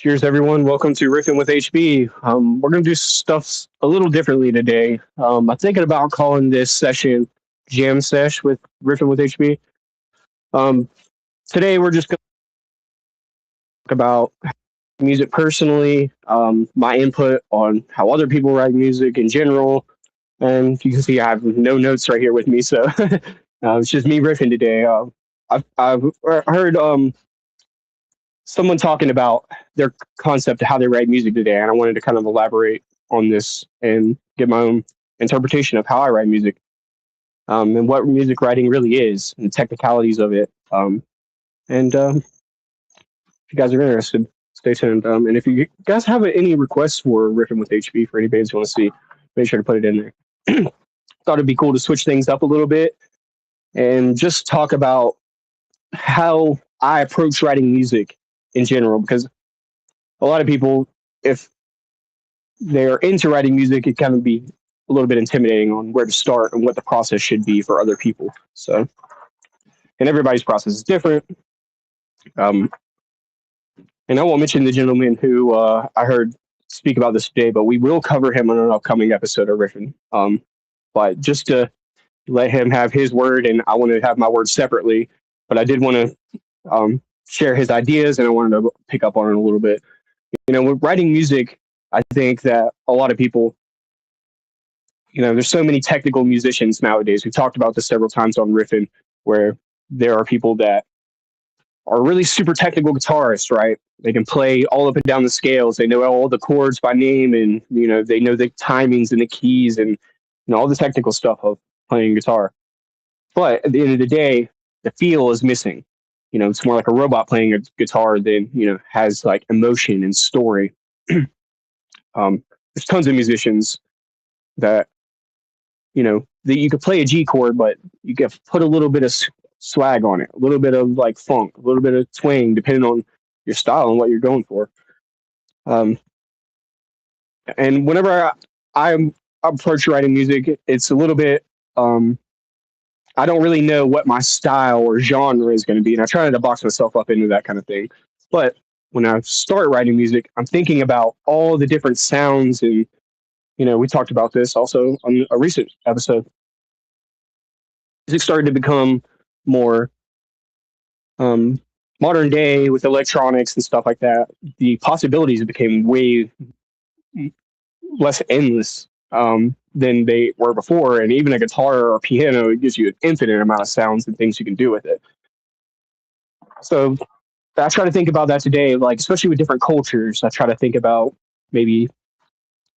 Cheers, everyone. Welcome to Riffin with HB. We're going to do stuff a little differently today. I'm thinking about calling this session Jam Sesh with Riffin with HB. Um, Today, we're just going to talk about music personally, my input on how other people write music in general. And you can see I have no notes right here with me, so it's just me riffing today. I've heard someone talking about their concept of how they write music today, and I wanted to kind of elaborate on this and give my own interpretation of how I write music, and what music writing really is and the technicalities of it. And if you guys are interested, stay tuned. And if you guys have any requests for riffing with HB for any bands you want to see, make sure to put it in there. Thought it'd be cool to switch things up a little bit and just talk about how I approach writing music in general, because a lot of people, if they're into writing music, it can be a little bit intimidating on where to start and what the process should be for other people. So, and everybody's process is different. And I won't mention the gentleman who I heard speak about this today, but we will cover him on an upcoming episode of Riffin. But just to let him have his word, and I want to have my word separately, but I did want to share his ideas, and I wanted to pick up on it a little bit. With writing music, I think that a lot of people, there's so many technical musicians nowadays. We've talked about this several times on Riffin, where there are people that are really super technical guitarists, right? They can play all up and down the scales. They know all the chords by name, and they know the timings and the keys and all the technical stuff of playing guitar. But at the end of the day, the feel is missing. It's more like a robot playing a guitar than has like emotion and story. There's tons of musicians that that you could play a G chord, but you could put a little bit of swag on it, a little bit of like funk, a little bit of twang, depending on your style and what you're going for. And whenever I approach writing music, it's a little bit. I don't really know what my style or genre is going to be, and I try not to box myself up into that kind of thing. But when I start writing music, I'm thinking about all the different sounds, and we talked about this also on a recent episode. Music started to become more modern day with electronics and stuff like that. The possibilities became way less endless than they were before. And even a guitar or a piano, it gives you an infinite amount of sounds and things you can do with it. So I try to think about that today, like especially with different cultures. I try to think about maybe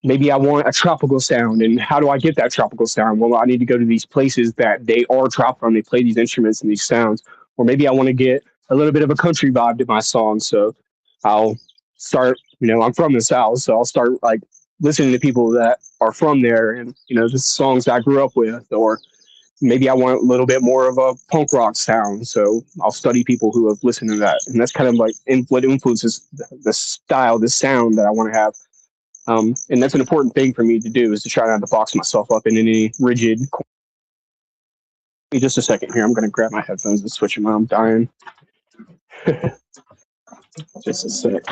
I want a tropical sound, and how do I get that tropical sound? Well, I need to go to these places that they are tropical and they play these instruments and these sounds. Or maybe I want to get a little bit of a country vibe to my song. So I'll start, I'm from the South, so I'll start like listening to people that are from there, and the songs that I grew up with. Or maybe I want a little bit more of a punk rock sound, so I'll study people who have listened to that, and that's kind of like what influences the style, the sound that I want to have. And that's an important thing for me to do, is to try not to box myself up in any rigid. Give me just a second here. I'm going to grab my headphones and switch them out. I'm dying. Just a sec.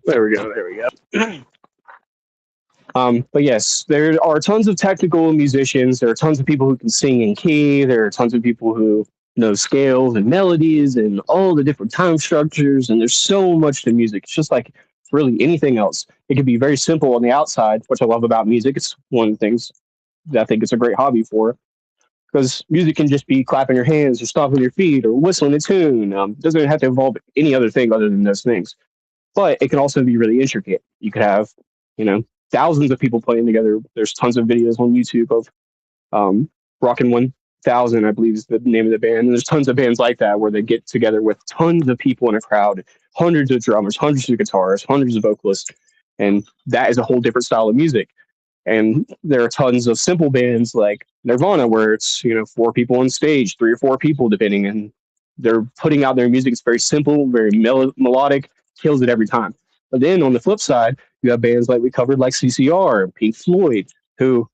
There we go. There we go. But yes, there are tons of technical musicians. There are tons of people who can sing in key. There are tons of people who know scales and melodies and all the different time structures. And there's so much to music. It's just like really anything else. It can be very simple on the outside, which I love about music. It's one of the things that I think it's a great hobby for. Because music can just be clapping your hands or stomping your feet or whistling a tune. It doesn't have to involve any other thing other than those things. But it can also be really intricate. You could have, thousands of people playing together. There's tons of videos on YouTube of Rockin' 1000, I believe is the name of the band. And there's tons of bands like that where they get together with tons of people in a crowd, hundreds of drummers, hundreds of guitarists, hundreds of vocalists. And that is a whole different style of music. And there are tons of simple bands like Nirvana where it's, four people on stage, three or four people depending, and they're putting out their music. It's very simple, very melodic, kills it every time. But then on the flip side, you have bands like we covered, like CCR, Pink Floyd, who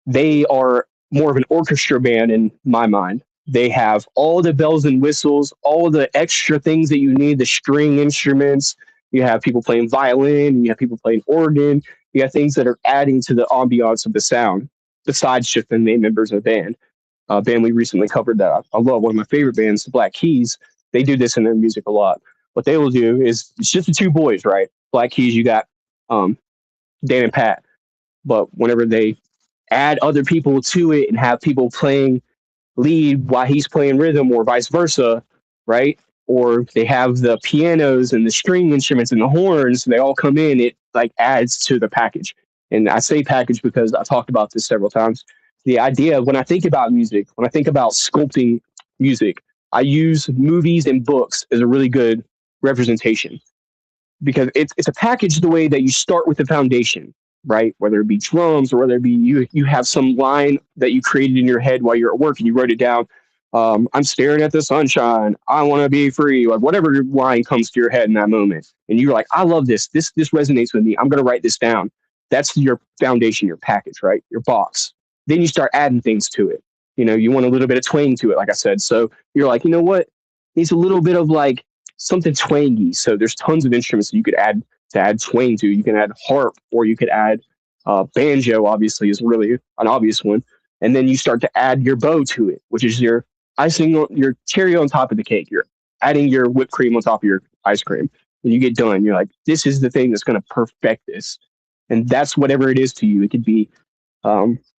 they are more of an orchestra band in my mind. They have all the bells and whistles, all the extra things that you need, the string instruments. You have people playing violin, you have people playing organ, you have things that are adding to the ambiance of the sound, besides just the main members of the band. A band we recently covered that I love, one of my favorite bands, the Black Keys, they do this in their music a lot. What they will do is it's just the two boys, right? Black Keys, you got um, Dan and Pat. But whenever they add other people to it and have people playing lead while he's playing rhythm or vice versa, right? Or they have the pianos and the string instruments and the horns, they all come in, it like adds to the package. And I say package because I talked about this several times. The idea when I think about music, when I think about sculpting music, I use movies and books as a really good representation because it's a package the way that you start with the foundation, right? Whether it be drums or whether it be you have some line that you created in your head while you're at work and you wrote it down. I'm staring at the sunshine. I want to be free. Like whatever line comes to your head in that moment, and you're like, I love this. This resonates with me. I'm gonna write this down. That's your foundation, your package, right? Your box. Then you start adding things to it. You want a little bit of twang to it, like I said. So you're like, you know what? Needs a little bit of like something twangy. So there's tons of instruments that you could add to add twang to. You can add harp, or you could add banjo. Obviously, is really an obvious one. And then you start to add your bow to it, which is your icing, your cherry on top of the cake. You're adding your whipped cream on top of your ice cream. When you get done, you're like, this is the thing that's going to perfect this. And that's whatever it is to you. It could be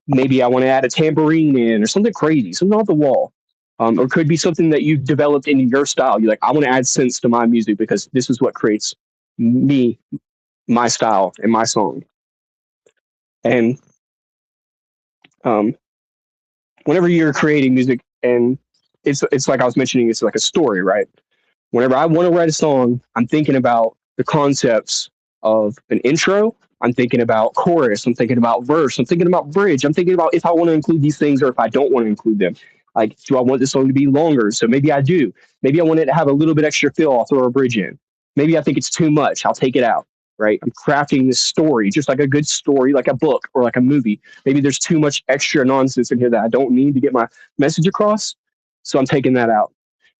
maybe I want to add a tambourine in or something crazy, something off the wall. Or could be something that you've developed in your style. You're like, I want to add sense to my music because this is what creates me, my style, and my song. And um, whenever you're creating music, and it's like I was mentioning, it's like a story, right? Whenever I want to write a song, I'm thinking about the concepts of an intro. I'm thinking about chorus. I'm thinking about verse. I'm thinking about bridge. I'm thinking about if I want to include these things or if I don't want to include them. Like, do I want this song to be longer? So maybe I do. Maybe I want it to have a little bit extra fill. I'll throw a bridge in. Maybe I think it's too much. I'll take it out. Right? I'm crafting this story just like a good story, like a book or like a movie. Maybe there's too much extra nonsense in here that I don't need to get my message across. So I'm taking that out.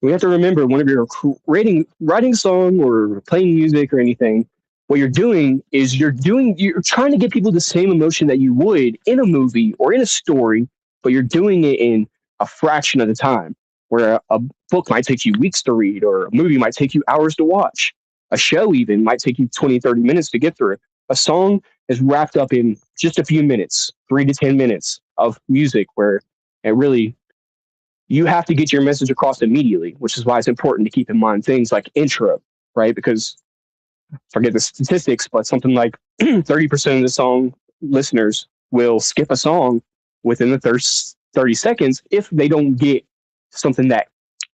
We have to remember whenever you're writing a song or playing music or anything, what you're doing is you're trying to get people the same emotion that you would in a movie or in a story, but you're doing it in a fraction of the time. Where a book might take you weeks to read, or a movie might take you hours to watch. A show even might take you 20, 30 minutes to get through. A song is wrapped up in just a few minutes, 3 to 10 minutes of music where it really you have to get your message across immediately, which is why it's important to keep in mind things like intro, right? Because forget the statistics, but something like 30% of the song listeners will skip a song within the first 30 seconds if they don't get something that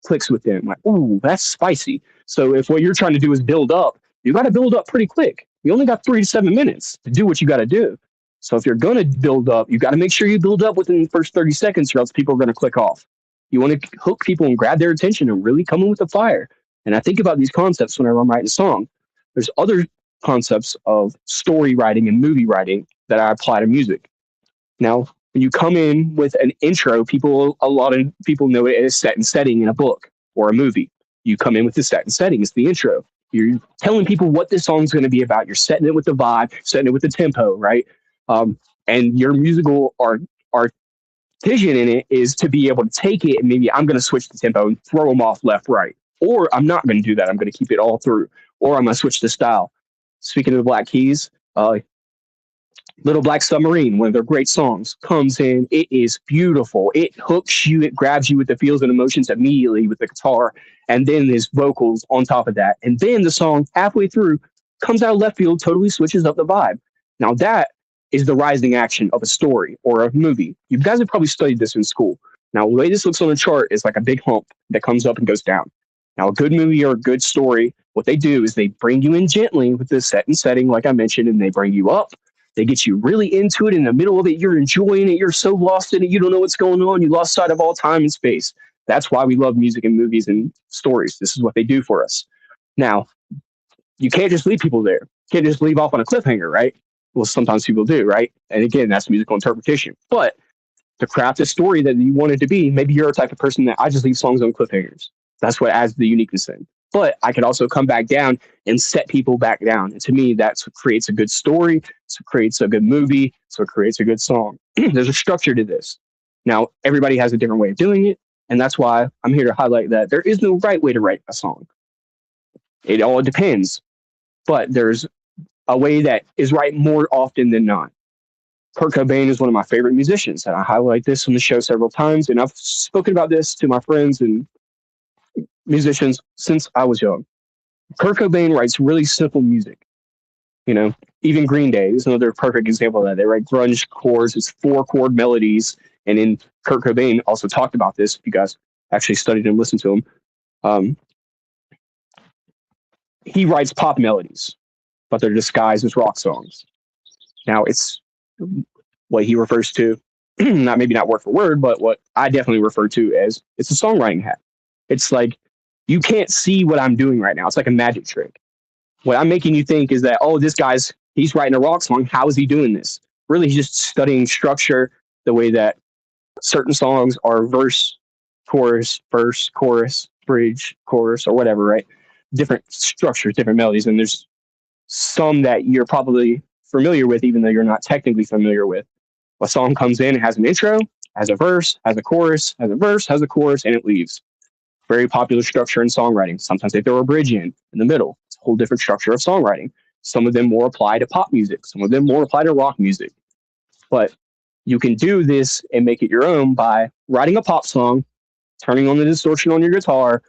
clicks with them. Like, ooh, that's spicy. So if what you're trying to do is build up, you got to build up pretty quick. You only got 3 to 7 minutes to do what you got to do. So if you're going to build up, you got to make sure you build up within the first 30 seconds or else people are going to click off. You want to hook people and grab their attention and really come in with the fire. And I think about these concepts whenever I'm writing a song. There's other concepts of story writing and movie writing that I apply to music. Now, when you come in with an intro, a lot of people know it as set and setting in a book or a movie. You come in with the set and setting, it's the intro. You're telling people what this song's going to be about. You're setting it with the vibe, setting it with the tempo, right? And your musical artisan in it is to be able to take it and maybe I'm going to switch the tempo and throw them off left, right. Or I'm not going to do that. I'm going to keep it all through. Or I'm going to switch the style. Speaking of the Black Keys, Little Black Submarine, one of their great songs, comes in. It is beautiful. It hooks you. It grabs you with the feels and emotions immediately with the guitar, and then his vocals on top of that. And then the song halfway through comes out of left field, totally switches up the vibe. Now that is the rising action of a story or a movie. You guys have probably studied this in school. Now, the way this looks on a chart is like a big hump that comes up and goes down. Now, a good movie or a good story, what they do is they bring you in gently with the set and setting, like I mentioned, and they bring you up They get you really into it. In the middle of it, you're enjoying it. You're so lost in it, you don't know what's going on. You lost sight of all time and space. That's why we love music and movies and stories. This is what they do for us. Now, you can't just leave people there. You can't just leave off on a cliffhanger, right? Well, sometimes people do, right? And again, that's musical interpretation. But to craft a story that you want it to be, maybe you're a type of person that I just leave songs on cliffhangers. That's what adds the uniqueness in. But I can also come back down and set people back down. And to me, that's what creates a good story. So it creates a good movie. So it creates a good song. There's a structure to this. Now, everybody has a different way of doing it. And that's why I'm here to highlight that there is no right way to write a song. It all depends. But there's a way that is right more often than not. Kurt Cobain is one of my favorite musicians, and I highlight this on the show several times. And I've spoken about this to my friends and musicians since I was young. Kurt Cobain writes really simple music. You know, even Green Day is another perfect example of that. They write grunge chords, it's 4 chord melodies. And then Kurt Cobain also talked about this. If you guys actually studied and listened to him, um, he writes pop melodies, but they're disguised as rock songs. Now, it's what he refers to, not maybe not word for word, but what I definitely refer to as it's a songwriting hack. It's like you can't see what I'm doing right now. It's like a magic trick. What I'm making you think is that, oh, this guy's he's writing a rock song. How is he doing this? Really, he's just studying structure, the way that certain songs are verse, chorus, bridge, chorus, or whatever, right? Different structures, different melodies, and there's some that you're probably familiar with, even though you're not technically familiar with. A song comes in, it has an intro, has a verse, has a chorus, has a verse, has a chorus, and it leaves. Very popular structure in songwriting. Sometimes they throw a bridge in the middle. It's a whole different structure of songwriting. Some of them more apply to pop music. Some of them more apply to rock music. But you can do this and make it your own by writing a pop song, turning on the distortion on your guitar,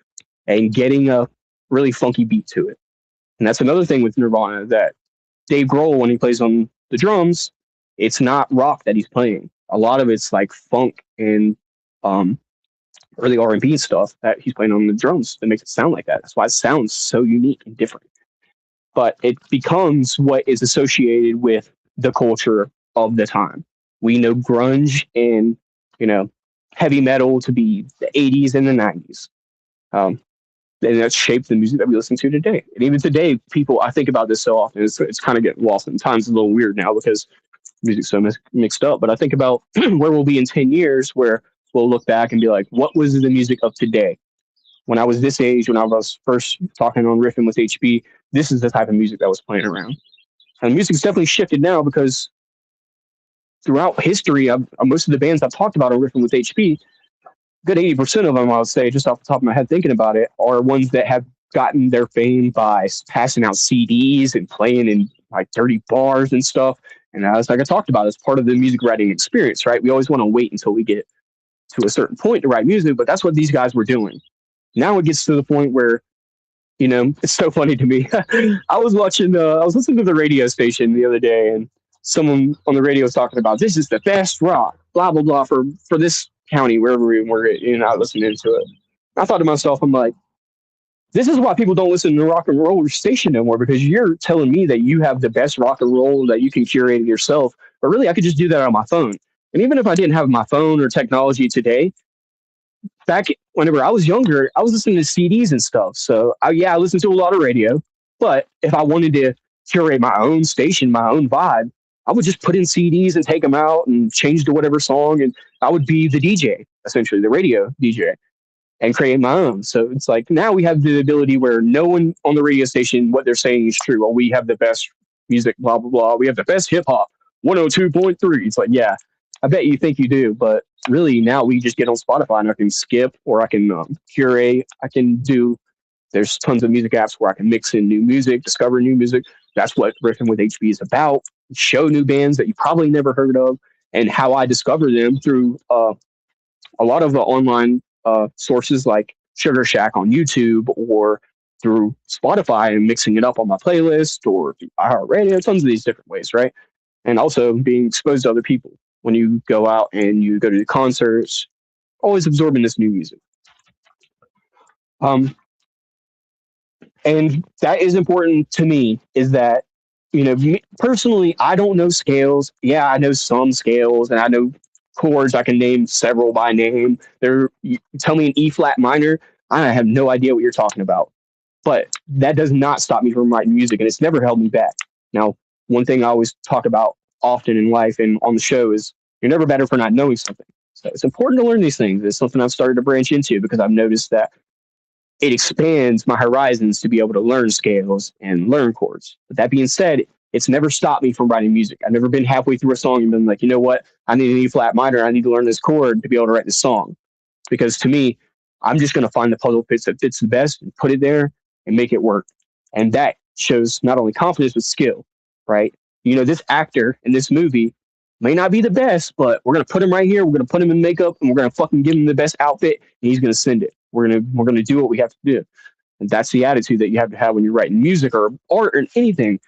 and getting a really funky beat to it. And that's another thing with Nirvana that Dave Grohl, when he plays on the drums, it's not rock that he's playing. A lot of it's like funk and early R&B stuff that he's playing on the drums that makes it sound like that. That's why it sounds so unique and different. But it becomes what is associated with the culture of the time. We know grunge and you know heavy metal to be the 80s and the 90s. Um, and that's shaped the music that we listen to today. And even today, people, I think about this so often, it's kind of getting lost. And times a little weird now because music's so mixed up. But I think about where we'll be in 10 years, where we'll look back and be like, what was the music of today? When I was this age, when I was first talking on Riffin with HB, this is the type of music that was playing around. And music's definitely shifted now because throughout history, most of the bands I've talked about on Riffin with HB, good 80% of them, I would say, just off the top of my head thinking about it, are ones that have gotten their fame by passing out CDs and playing in like dirty bars and stuff. And as like I talked about, it's part of the music writing experience, right? We always want to wait until we get to a certain point to write music, but that's what these guys were doing. Now it gets to the point where, it's so funny to me. I was listening to the radio station the other day, and someone on the radio was talking about this is the best rock, blah blah blah for this county wherever we were, I listened to it. I thought to myself, I'm like, this is why people don't listen to the rock and roll station anymore, because you're telling me that you have the best rock and roll that you can curate it yourself, but really I could just do that on my phone. And even if I didn't have my phone or technology today, back whenever I was younger, I was listening to CDs and stuff. So I listened to a lot of radio, but if I wanted to curate my own station, my own vibe, I would just put in CDs and take them out and change to whatever song. And I would be the DJ, essentially the radio DJ, and create my own. So it's like now we have the ability where no one on the radio station, what they're saying is true. Well, we have the best music, blah, blah, blah. We have the best hip hop, 102.3. It's like, yeah, I bet you think you do. But really now we just get on Spotify and I can skip, or I can curate. There's tons of music apps where I can mix in new music, discover new music. That's what Riffin with HB is about. Show new bands that you probably never heard of, and how I discover them through a lot of online sources like Sugar Shack on YouTube, or through Spotify and mixing it up on my playlist, or iHeartRadio, tons of these different ways, right? And also being exposed to other people. When you go out and you go to the concerts, always absorbing this new music. And that is important to me, is that Personally, I don't know scales. Yeah, I know some scales, and I know chords. I can name several by name. You tell me an E flat minor, I have no idea what you're talking about. But that does not stop me from writing music, and it's never held me back. Now, one thing I always talk about often in life and on the show is you're never better for not knowing something. So it's important to learn these things. It's something I've started to branch into because I've noticed that it expands my horizons to be able to learn scales and learn chords. But that being said, it's never stopped me from writing music. I've never been halfway through a song and been like, you know what? I need an E flat minor. I need to learn this chord to be able to write this song. Because to me, I'm just going to find the puzzle piece that fits the best and put it there and make it work. And that shows not only confidence, but skill, right? This actor in this movie may not be the best, but we're going to put him right here. We're going to put him in makeup and we're going to fucking give him the best outfit and he's going to send it. We're gonna do what we have to do, and that's the attitude that you have to have when you're writing music or art or anything.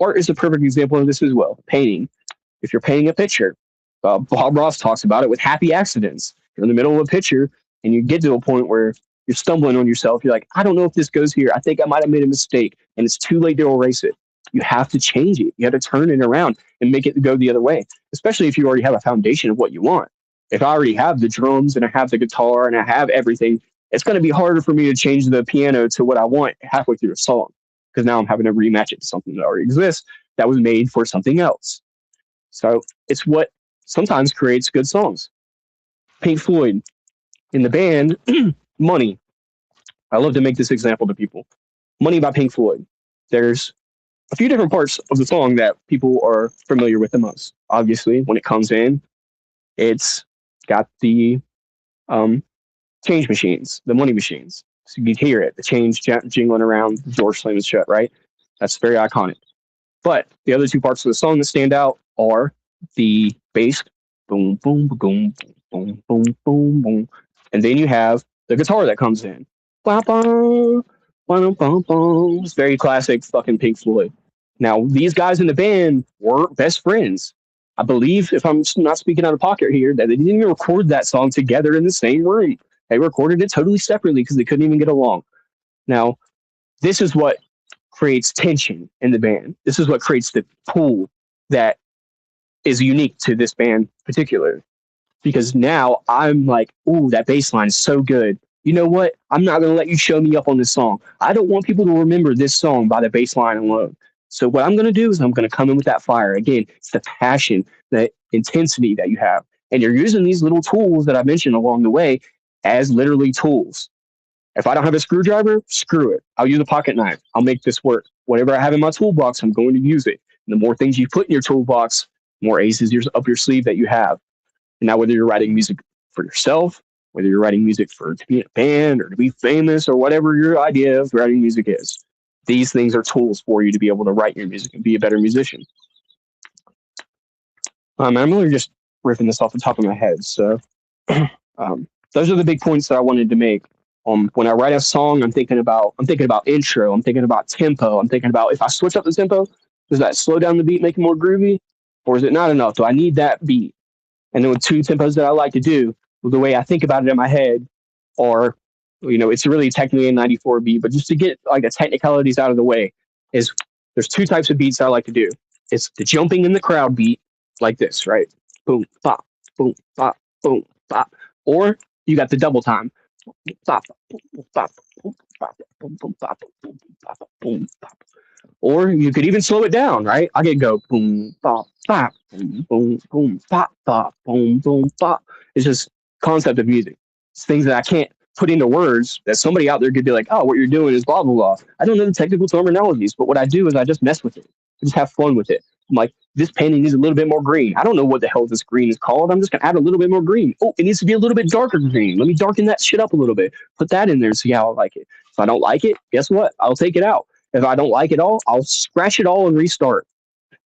Art is a perfect example of this as well. Painting. If you're painting a picture, Bob Ross talks about it with happy accidents. You're in the middle of a picture and you get to a point where you're stumbling on yourself. You're like, I don't know if this goes here. I think I might have made a mistake, and it's too late to erase it. You have to change it. You have to turn it around and make it go the other way, especially if you already have a foundation of what you want. If I already have the drums and I have the guitar and I have everything, it's going to be harder for me to change the piano to what I want halfway through a song because now I'm having to rematch it to something that already exists that was made for something else. So it's what sometimes creates good songs. Pink Floyd in the band Money. I love to make this example to people. Money by Pink Floyd. There's a few different parts of the song that people are familiar with the most. Obviously, when it comes in, it's got the um, change machines, the money machines. So you can hear it, the change jingling around, the door slamming shut, right? That's very iconic. But the other two parts of the song that stand out are the bass, boom, boom, boom, boom, boom, boom, boom. And then you have the guitar that comes in. It's very classic fucking Pink Floyd. Now, these guys in the band were best friends. I believe, if I'm not speaking out of pocket here, that they didn't even record that song together in the same room. They recorded it totally separately because they couldn't even get along. Now, this is what creates tension in the band. This is what creates the pull that is unique to this band particular. Because now I'm like, ooh, that bass line is so good. You know what? I'm not going to let you show me up on this song. I don't want people to remember this song by the bass line alone. So what I'm going to do is I'm going to come in with that fire. Again, it's the passion, the intensity that you have. And you're using these little tools that I mentioned along the way as literally tools. If I don't have a screwdriver, screw it. I'll use a pocket knife. I'll make this work. Whatever I have in my toolbox, I'm going to use it. And the more things you put in your toolbox, more aces up your sleeve that you have. And now, whether you're writing music for yourself, whether you're writing music to be in a band or to be famous or whatever your idea of writing music is, these things are tools for you to be able to write your music and be a better musician. I'm really just riffing this off the top of my head. So those are the big points that I wanted to make. When I write a song, I'm thinking about intro. I'm thinking about tempo. I'm thinking about if I switch up the tempo, does that slow down the beat, make it more groovy, or is it not enough? Do I need that beat? And then with two tempos that I like to do, the way I think about it in my head are, it's really technically a 94 beat, but just to get like the technicalities out of the way, is there's two types of beats I like to do. It's the jumping in the crowd beat, like this, right? Boom, bop, boom, bop, boom, bop. Or you got the double time. Bop, boom, bop, boom, bop, boom, boom, bop, boom, bop, boom, bop. Or you could even slow it down, right? I could go boom, bop, bop, boom, boom, boom, bop, bop, boom, boom, bop. It's just concept of music. It's things that I can't put into words that somebody out there could be like, oh, what you're doing is blah, blah, blah. I don't know the technical terminologies, but what I do is I just mess with it. I just have fun with it. I'm like, this painting needs a little bit more green. I don't know what the hell this green is called. I'm just going to add a little bit more green. Oh, it needs to be a little bit darker green. Let me darken that shit up a little bit. Put that in there and see how I like it. If I don't like it, guess what? I'll take it out. If I don't like it all, I'll scratch it all and restart.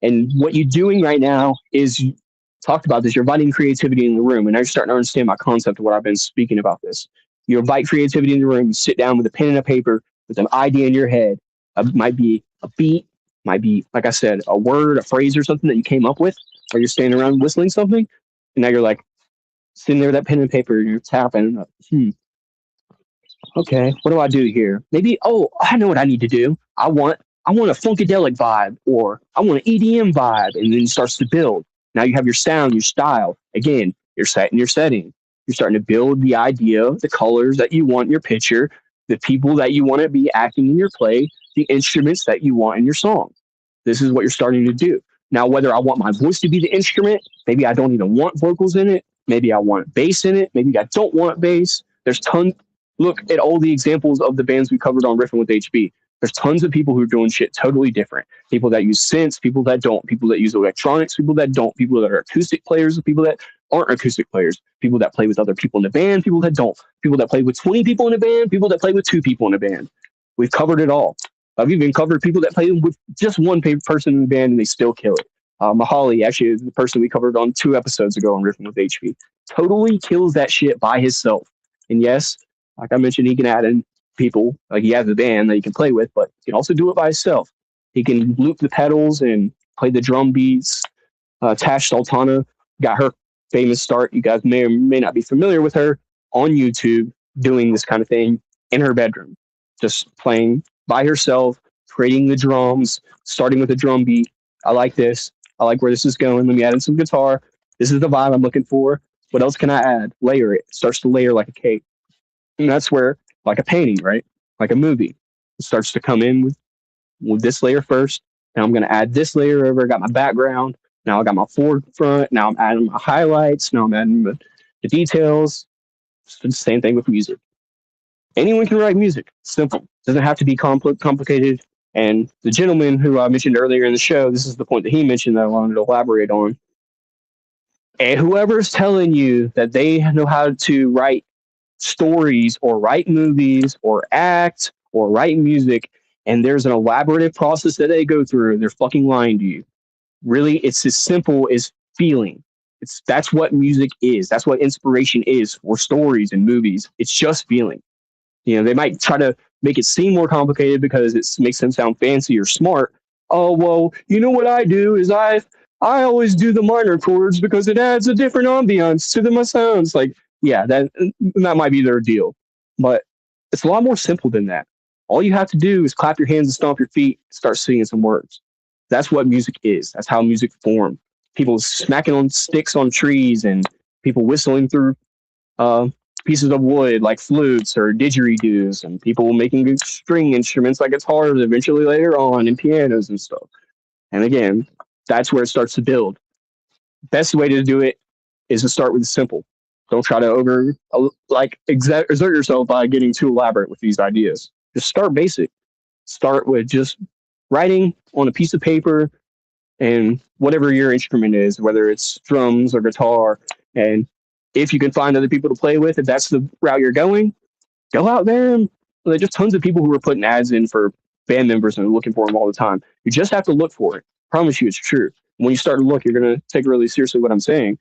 And what you're doing right now is you talked about this. You're inviting creativity in the room, and now you're starting to understand my concept of what I've been speaking about this. You invite creativity in the room. You sit down with a pen and a paper with an idea in your head. It might be a beat, might be, like I said, a word, a phrase, or something that you came up with, or you're standing around whistling something, and now you're like sitting there with that pen and paper, and you're tapping. Okay, what do I do here? Maybe, oh, I know what I need to do. I want I want a funkadelic vibe, or I want an EDM vibe, and then it starts to build. Now you have your sound, your style. Again, you're setting your setting. You're starting to build the idea, the colors that you want in your picture, the people that you want to be acting in your play, the instruments that you want in your song. This is what you're starting to do. Now, whether I want my voice to be the instrument, maybe I don't even want vocals in it, maybe I want bass in it, maybe I don't want bass. There's tons. Look at all the examples of the bands we covered on Riffin with HB. There's tons of people who are doing shit totally different. People that use synths, people that don't, people that use electronics, people that don't, people that are acoustic players, people that aren't acoustic players, people that play with other people in the band, people that don't, people that play with 20 people in a band, people that play with 2 people in a band. We've covered it all. I've even covered people that play with just one person in the band and they still kill it. Mahali, actually, is the person we covered on 2 episodes ago on Riffin with HP. Totally kills that shit by himself. And yes, like I mentioned, he can add in people, like he has a band that he can play with, but he can also do it by himself. He can loop the pedals and play the drum beats. Tash Sultana got her famous start. You guys may or may not be familiar with her on YouTube doing this kind of thing in her bedroom, just playing by herself, creating the drums, starting with a drum beat. I like this. I like where this is going. Let me add in some guitar. This is the vibe I'm looking for. What else can I add? Layer it. It starts to layer like a cake. And that's where, like a painting, right? Like a movie. It starts to come in with this layer first. Now I'm going to add this layer over. I got my background. Now I got my forefront. Now I'm adding my highlights. Now I'm adding the details. It's the same thing with music. Anyone can write music. Simple. Doesn't have to be complicated. And the gentleman who I mentioned earlier in the show, this is the point that he mentioned that I wanted to elaborate on. And whoever's telling you that they know how to write stories or write movies or act or write music, and there's an elaborative process that they go through, they're fucking lying to you. Really, it's as simple as feeling. That's what music is. That's what inspiration is for stories and movies. It's just feeling. They might try to make it seem more complicated because it makes them sound fancy or smart. Oh, well, what I do is I always do the minor chords because it adds a different ambiance to my sounds. Like, yeah, that might be their deal. But it's a lot more simple than that. All you have to do is clap your hands and stomp your feet, start singing some words. That's what music is. That's how music formed. People smacking on sticks on trees and people whistling through pieces of wood like flutes or didgeridoos, and people making string instruments like guitars eventually later on, and pianos and stuff. And again, that's where it starts to build. Best way to do it is to start with simple. Don't try to exert yourself by getting too elaborate with these ideas. Just start basic. Start with just writing on a piece of paper and whatever your instrument is, whether it's drums or guitar. And if you can find other people to play with, if that's the route you're going, go out there. And there's just tons of people who are putting ads in for band members and looking for them all the time. You just have to look for it. I promise you it's true. When you start to look, you're going to take really seriously what I'm saying.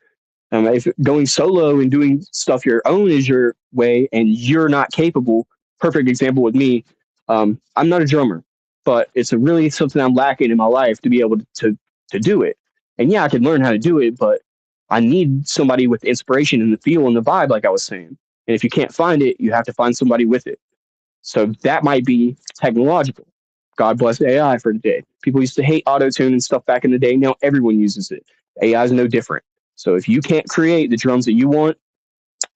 If going solo and doing stuff your own is your way and you're not capable, perfect example with me, I'm not a drummer, but it's really something I'm lacking in my life to be able to do it. And yeah, I can learn how to do it, but I need somebody with inspiration and the feel and the vibe, like I was saying. And if you can't find it, you have to find somebody with it. So that might be technological. God bless AI for today. People used to hate auto-tune and stuff back in the day. Now everyone uses it. AI is no different. So if you can't create the drums that you want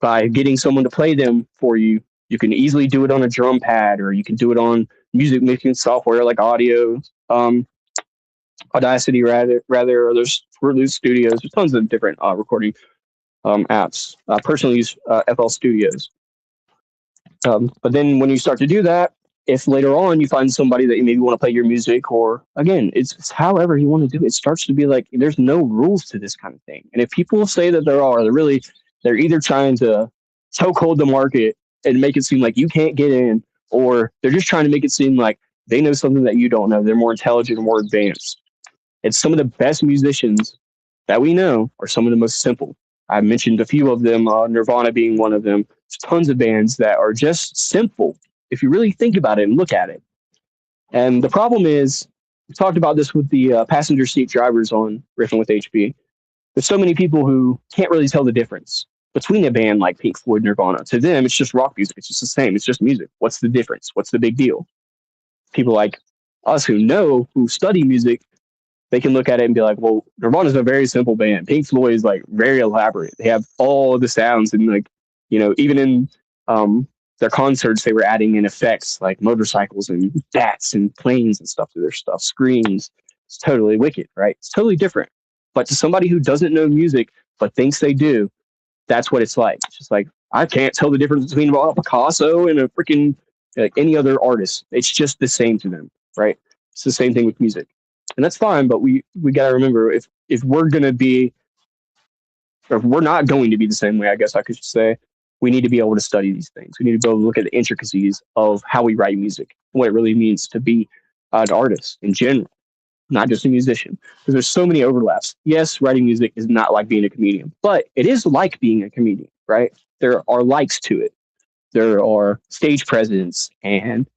by getting someone to play them for you, you can easily do it on a drum pad, or you can do it on music making software like Audio, Audacity rather, or there's Fruit Loop Studios. There's tons of different recording apps. I personally use FL Studios. But then when you start to do that, if later on you find somebody that you maybe want to play your music, or again, it's however you want to do it, it starts to be like there's no rules to this kind of thing. And if people say that there are, they're either trying to chokehold the market and make it seem like you can't get in, or they're just trying to make it seem like they know something that you don't know. They're more intelligent and more advanced. It's some of the best musicians that we know are some of the most simple. I mentioned a few of them, Nirvana being one of them. There's tons of bands that are just simple if you really think about it and look at it. And the problem is, we talked about this with the passenger seat drivers on Riffin with HB. There's so many people who can't really tell the difference between a band like Pink Floyd, Nirvana. To them, it's just rock music. It's just the same. It's just music. What's the difference? What's the big deal? People like Us who study music, they can look at it and be like, well, Nirvana's a very simple band. Pink Floyd is like very elaborate. They have all the sounds and like, even in um, their concerts, they were adding in effects like motorcycles and bats and planes and stuff to their stuff, screams. It's totally wicked, right? It's totally different. But to somebody who doesn't know music but thinks they do, that's what it's like. It's just like I can't tell the difference between a Picasso and a freaking like any other artist. It's just the same to them, right? It's the same thing with music, and that's fine. But we gotta remember if we're gonna be, or if we're not going to be the same way, I guess I could say, we need to be able to study these things. We need to be able to look at the intricacies of how we write music, what it really means to be an artist in general, not just a musician, because there's so many overlaps. Yes, writing music is not like being a comedian, but it is like being a comedian, right? There are likes to it. There are stage presence, and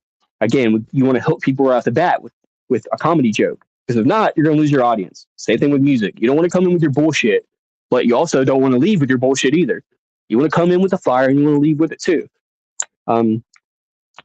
again, you want to help people right off the bat with a comedy joke, because if not, you're going to lose your audience. Same thing with music. You don't want to come in with your bullshit, but you also don't want to leave with your bullshit either. You want to come in with a fire, and you want to leave with it too. Um,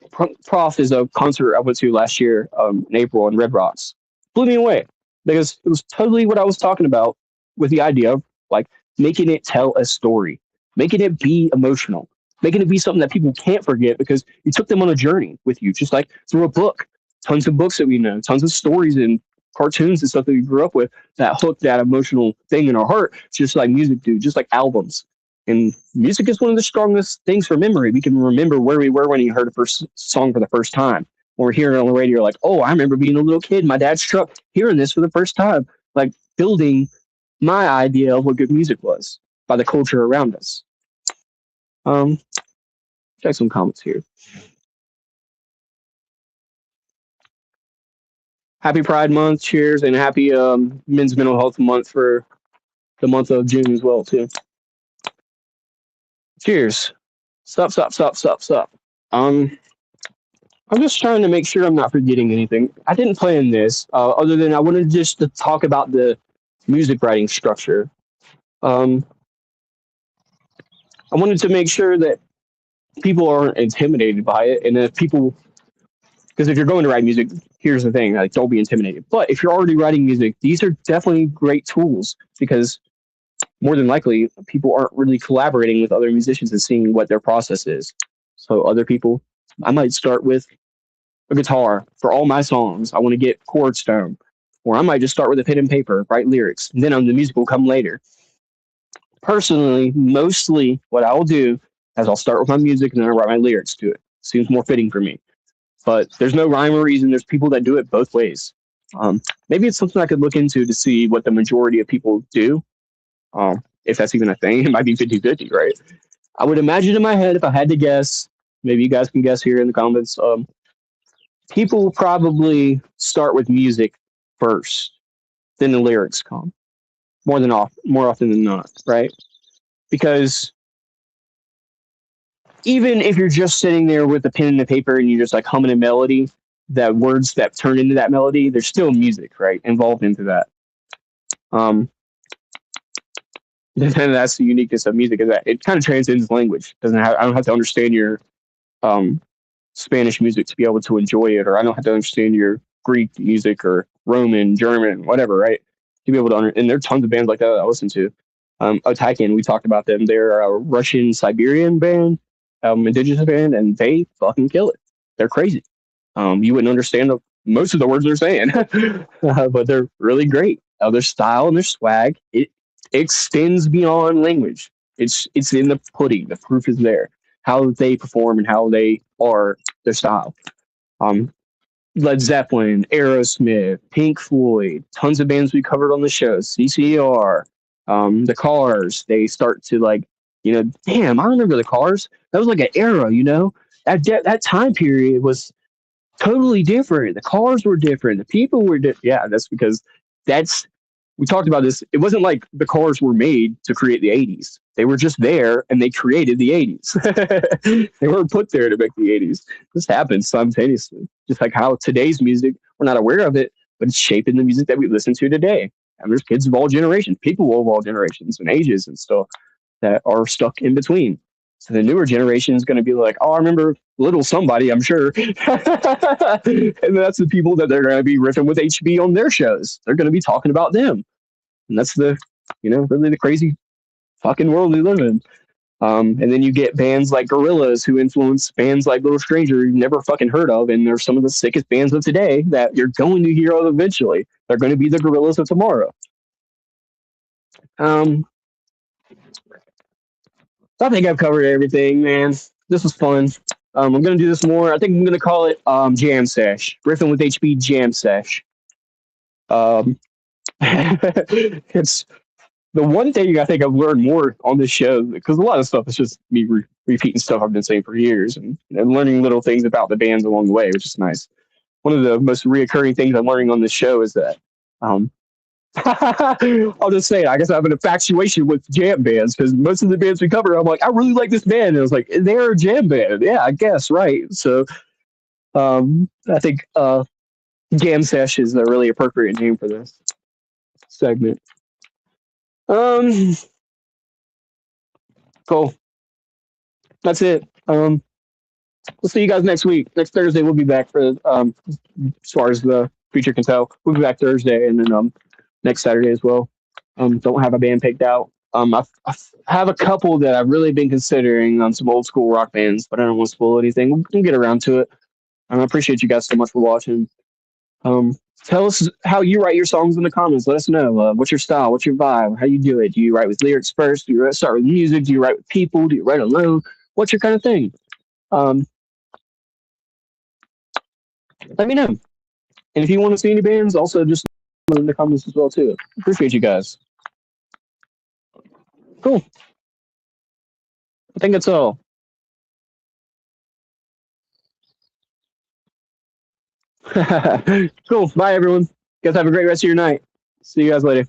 Prof is a concert I went to last year in April in Red Rocks. Blew me away because it was totally what I was talking about with the idea of like making it tell a story, making it be emotional, making it be something that people can't forget because you took them on a journey with you, just like through a book. Tons of books that we know, tons of stories and cartoons and stuff that we grew up with that hook that emotional thing in our heart, just like music do, just like albums. And music is one of the strongest things for memory. We can remember where we were when you heard a first song for the first time. When we're hearing it on the radio, like, oh, I remember being a little kid, my dad's truck, hearing this for the first time. Like building my idea of what good music was by the culture around us. Um, check some comments here. Happy Pride Month, cheers, and happy Men's Mental Health Month for the month of June as well, too. Cheers. Stop. I'm just trying to make sure I'm not forgetting anything. I didn't plan this, other than I wanted just to talk about the music writing structure. Um, I wanted to make sure that people aren't intimidated by it, and if people, because if you're going to write music, here's the thing: like, don't be intimidated. But if you're already writing music, these are definitely great tools because more than likely people aren't really collaborating with other musicians and seeing what their process is. So other people, I might start with a guitar for all my songs. I want to get chords down. Or I might just start with a pen and paper, write lyrics, and then the music will come later. Personally, mostly what I will do is I'll start with my music and then I write my lyrics to it. Seems more fitting for me. But there's no rhyme or reason. There's people that do it both ways. Maybe it's something I could look into to see what the majority of people do. If that's even a thing, it might be 50-50, right? I would imagine in my head, if I had to guess, maybe you guys can guess here in the comments, people will probably start with music first, then the lyrics come more often than not, right? Because even if you're just sitting there with a pen and a paper and you're just like humming a melody, that words that turn into that melody, there's still music, right, involved into that. And that's the uniqueness of music, is that it kind of transcends language. I don't have to understand your Spanish music to be able to enjoy it, or I don't have to understand your Greek music or Roman, German, whatever, right? To be able to and there are tons of bands like that I listen to. Otakin, we talked about them. They're a Russian Siberian band, indigenous band, and they fucking kill it. They're crazy. You wouldn't understand most of the words they're saying, but they're really great. Their style and their swag, it extends beyond language. It's in the pudding. The proof is there. How they perform and how they are, their style. Led Zeppelin, Aerosmith, Pink Floyd, tons of bands we covered on the show, CCR, the Cars. They start to like, damn, I remember the Cars. That was like an era, that time period was totally different. The cars were different. The people were different. Yeah, that's because we talked about this. It wasn't like the cars were made to create the 80s. They were just there and they created the 80s. They weren't put there to make the 80s. This happened simultaneously. Just like how today's music, we're not aware of it, but it's shaping the music that we listen to today. And there's kids of all generations, people of all generations and ages and stuff that are stuck in between. So the newer generation is going to be like, oh, I remember little somebody, I'm sure. And that's the people that they're going to be riffing with HB on their shows. They're going to be talking about them. And that's really the crazy fucking world we live in. And then you get bands like Gorillaz who influence bands like Little Stranger you've never fucking heard of, and they're some of the sickest bands of today that you're going to hear of eventually. They're going to be the Gorillaz of tomorrow. Um, so I think I've covered everything, man. This was fun. I'm going to do this more. I think I'm going to call it Jam Sesh. Riffin with HB Jam Sesh. Um, it's the one thing I think I've learned more on this show, because a lot of stuff is just me repeating stuff I've been saying for years and learning little things about the bands along the way, which is nice. One of the most reoccurring things I'm learning on this show is that I'll just say it. I guess I have an infatuation with jam bands because most of the bands we cover, I'm like, I really like this band. And I was like, they're a jam band. Yeah, I guess, right. So I think Jam Sesh is a really appropriate name for this segment. Um, cool. That's it. We'll see you guys next week. Next Thursday, we'll be back for as far as the future can tell. We'll be back Thursday and then next Saturday as well. Don't have a band picked out. I have a couple that I've really been considering on some old school rock bands, but I don't want to spoil anything. We'll get around to it. I appreciate you guys so much for watching. Tell us how you write your songs in the comments. Let us know. What's your style? What's your vibe? How you do it? Do you write with lyrics first? Do you start with music? Do you write with people? Do you write alone? What's your kind of thing? Um, Let me know. And if you want to see any bands, also just in the comments as well too. Appreciate you guys. Cool. I think that's all. Cool. Bye everyone. You guys have a great rest of your night. See you guys later.